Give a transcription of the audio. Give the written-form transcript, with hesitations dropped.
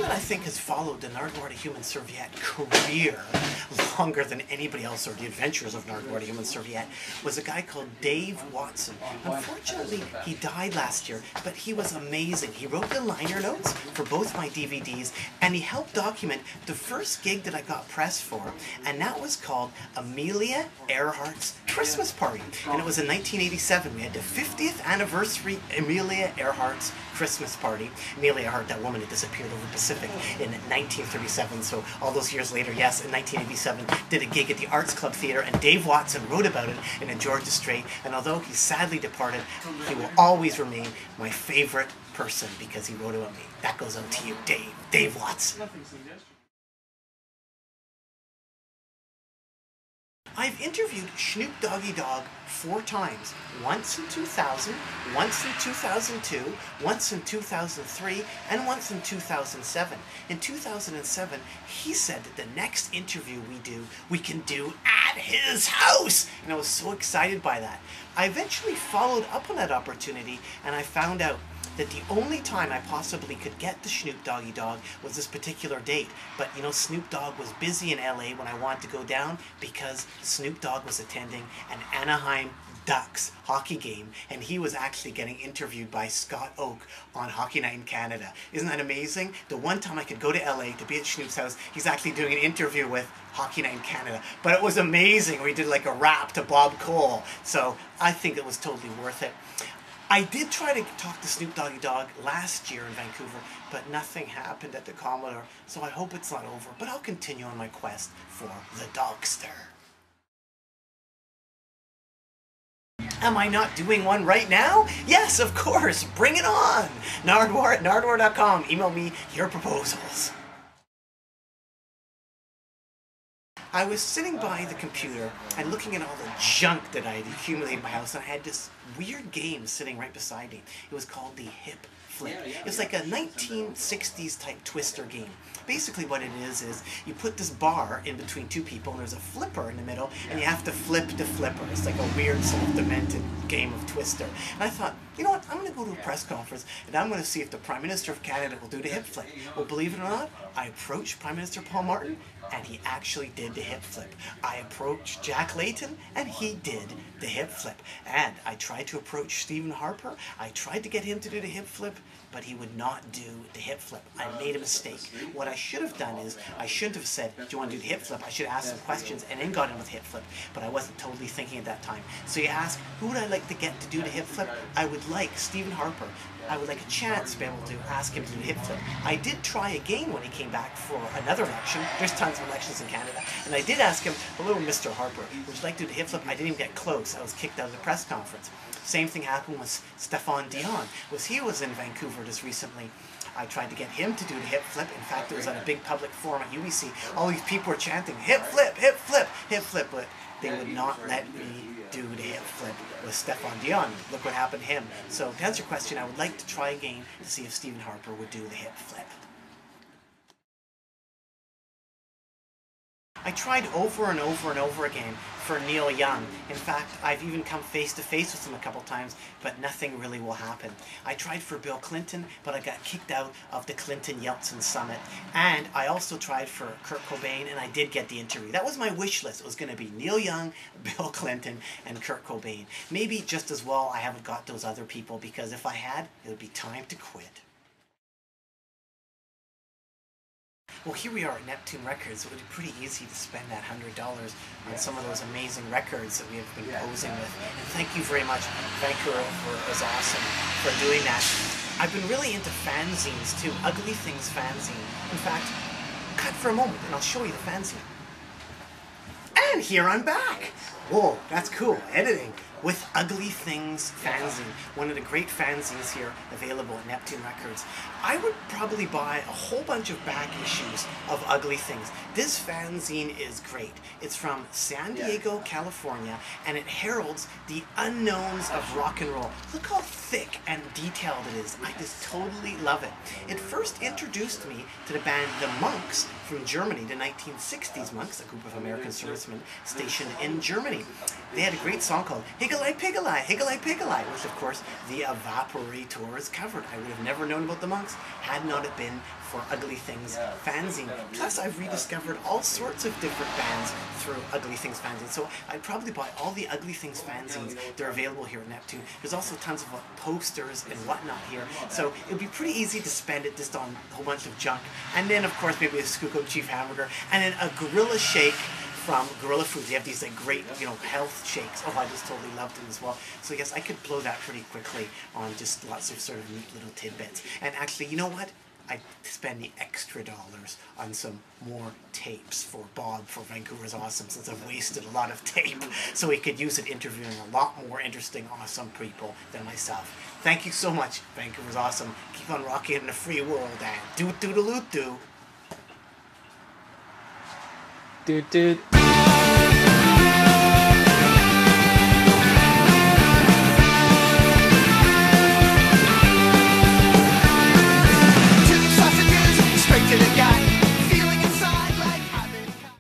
that I think has followed the Nardwuar to Human Serviette career longer than anybody else, or the adventures of Nardwuar to Human Serviette, was a guy called Dave Watson. Unfortunately, he died last year, but he was amazing. He wrote the liner notes for both my DVDs, and he helped document the first gig that I got press for, and that was called Amelia Earhart's Christmas Party. And it was in 1987. We had the 50th anniversary Amelia Earhart's Christmas Party. Amelia Earhart, that woman that disappeared over the Pacific in 1937, so all those years later, yes, in 1987, did a gig at the Arts Club Theatre, and Dave Watson wrote about it in a Georgia Strait, and although he sadly departed, he will always remain my favorite person because he wrote about me. That goes out to you, Dave Watson. I've interviewed Snoop Doggy Dogg 4 times. Once in 2000, once in 2002, once in 2003, and once in 2007. In 2007, he said that the next interview we can do at his house. And I was so excited by that. I eventually followed up on that opportunity, and I found out that the only time I possibly could get the Snoop Doggy Dogg was this particular date. But you know, Snoop Dogg was busy in LA when I wanted to go down because Snoop Dogg was attending an Anaheim Ducks hockey game, and he was actually getting interviewed by Scott Oak on Hockey Night in Canada. Isn't that amazing? The one time I could go to LA to be at Snoop's house, he's actually doing an interview with Hockey Night in Canada. But it was amazing. We did like a rap to Bob Cole, so I think it was totally worth it. I did try to talk to Snoop Doggy Dogg last year in Vancouver, but nothing happened at the Commodore, so I hope it's not over, but I'll continue on my quest for the Dogster. Am I not doing one right now? Yes, of course, bring it on! Nardwuar at nardwuar.com. Email me your proposals. I was sitting by the computer and looking at all the junk that I had accumulated in my house, and I had this weird game sitting right beside me. It was called the Hip Flip. It's like a 1960s type twister game. Basically what it is you put this bar in between 2 people, and there's a flipper in the middle, and you have to flip the flipper. It's like a weird sort of demented game of twister. And I thought, you know what, I'm going to go to a press conference, and I'm going to see if the Prime Minister of Canada will do the hip flip. Well, believe it or not, I approached Prime Minister Paul Martin, and he actually did the hip flip. I approached Jack Layton, and he did the hip flip. And I tried to approach Stephen Harper. I tried to get him to do the hip flip, but he would not do the hip flip. I made a mistake. What I should have done is, I shouldn't have said, do you want to do the hip flip? I should have asked some questions and then got in with hip flip, but I wasn't totally thinking at that time. So you ask, who would I like to get to do the hip flip? I would like Stephen Harper. I would like a chance to be able to ask him to do the hip flip. I did try again when he came back for another election. There's tons of elections in Canada. And I did ask him, hello, Mr. Harper, would you like to do the hip flip? I didn't even get close. I was kicked out of the press conference. Same thing happened with Stéphane Dion. He was in Vancouver just recently. I tried to get him to do the hip flip. In fact, it was at a big public forum at UBC. All these people were chanting, hip flip, hip flip, hip flip, but they would not let me do the hip flip with Stéphane Dion. Look what happened to him. So to answer your question, I would like to try again to see if Stephen Harper would do the hip flip. I tried over and over and over again for Neil Young. In fact, I've even come face to face with him a couple times, but nothing really will happen. I tried for Bill Clinton, but I got kicked out of the Clinton-Yeltsin summit. And I also tried for Kurt Cobain, and I did get the interview. That was my wish list. It was going to be Neil Young, Bill Clinton, and Kurt Cobain. Maybe just as well I haven't got those other people, because if I had, it would be time to quit. Well, here we are at Neptune Records. It would be pretty easy to spend that $100 on some of those amazing records that we have been posing with. And thank you very much, Vancouver was awesome for doing that. I've been really into fanzines too, Ugly Things fanzine. In fact, cut for a moment and I'll show you the fanzine. And here I'm back! Whoa, that's cool, editing. With Ugly Things fanzine, one of the great fanzines here available at Neptune Records. I would probably buy a whole bunch of back issues of Ugly Things. This fanzine is great. It's from San Diego, California, and it heralds the unknowns of rock and roll. Look how thick and detailed it is. I just totally love it. It first introduced me to the band The Monks from Germany, the 1960s Monks, a group of American servicemen government stationed in Germany. They had a great song called Higglei Pigglei, Higglei Pigglei, which of course the Evaporators covered. I would have never known about the Monks had not it been for Ugly Things fanzine. Plus, I've rediscovered all sorts of different bands through Ugly Things fanzine. So I'd probably buy all the Ugly Things fanzines. They're available here at Neptune. There's also tons of posters and whatnot here. So it would be pretty easy to spend it just on a whole bunch of junk. And then, of course, maybe a Scoop Chief Hamburger and then a Gorilla Shake from Gorilla Foods. They have these like great, health shakes. Oh, I just totally loved them as well. So yes, I could blow that pretty quickly on just lots of sort of neat little tidbits. And actually, you know what? I'd spend the extra dollars on some more tapes for Bob for Vancouver's Awesome, since I've wasted a lot of tape, so he could use it interviewing a lot more interesting, awesome people than myself. Thank you so much, Vancouver's Awesome. Keep on rocking in the free world, and doot doodaloot doo. Doot doot.